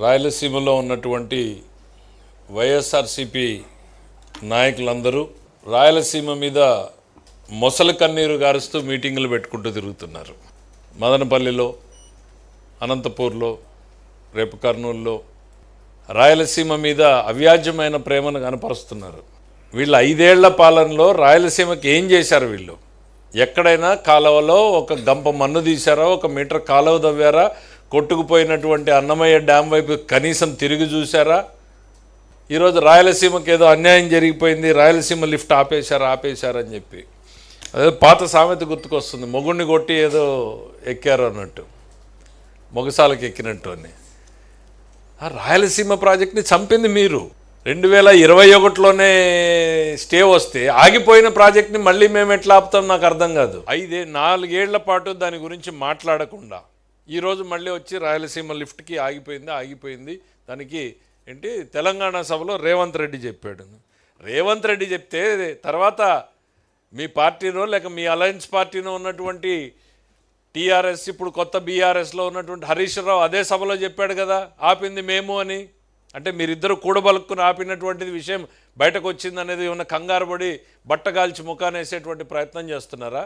రాయలసీమలో ఉన్నటువంటి వైఎస్ఆర్సీపీ నాయకులందరూ రాయలసీమ మీద మొసలి కన్నీరు గారుస్తూ మీటింగులు పెట్టుకుంటూ తిరుగుతున్నారు. మదనపల్లిలో, అనంతపూర్లో, రేపు కర్నూలులో రాయలసీమ మీద అవ్యాజ్యమైన ప్రేమను కనపరుస్తున్నారు. వీళ్ళు 5 ఏళ్ల పాలనలో రాయలసీమకి ఏం చేశారు? వీళ్ళు ఎక్కడైనా కాలువలో ఒక గంప మన్ను తీశారా? 1 మీటర్ కాలువ దవ్వారా? కొట్టుకుపోయినటువంటి అన్నమయ్య డ్యామ్ వైపు కనీసం తిరిగి చూశారా? ఈరోజు రాయలసీమకి ఏదో అన్యాయం జరిగిపోయింది, రాయలసీమ లిఫ్ట్ ఆపేశారని చెప్పి అదే పాత సామెత గుర్తుకొస్తుంది, మొగుడిని కొట్టి ఏదో ఎక్కారు అన్నట్టు, మొగసాలకు ఎక్కినట్టు అని. ఆ రాయలసీమ ప్రాజెక్ట్ని చంపింది మీరు. 2021లోనే స్టే వస్తే ఆగిపోయిన ప్రాజెక్ట్ని మళ్ళీ మేము ఎట్లా ఆపుతాం నాకు అర్థం కాదు. 4 ఏళ్ల పాటు దాని గురించి మాట్లాడకుండా ఈరోజు మళ్ళీ వచ్చి రాయలసీమ లిఫ్ట్కి ఆగిపోయింది దానికి ఏంటి తెలంగాణ సభలో రేవంత్ రెడ్డి చెప్పాడు. రేవంత్ రెడ్డి చెప్తే తర్వాత మీ పార్టీనో లేక మీ అలయన్స్ పార్టీనో ఉన్నటువంటి టీఆర్ఎస్, ఇప్పుడు కొత్త బీఆర్ఎస్లో ఉన్నటువంటి హరీష్ రావు అదే సభలో చెప్పాడు కదా ఆపింది మేము అని. అంటే మీరిద్దరు కూడబలుక్కుని ఆపినటువంటిది విషయం బయటకు వచ్చింది అనేది ఏమన్నా కంగారు పడి బట్టగాల్చి ముఖాన్ని వేసేటువంటి ప్రయత్నం చేస్తున్నారా?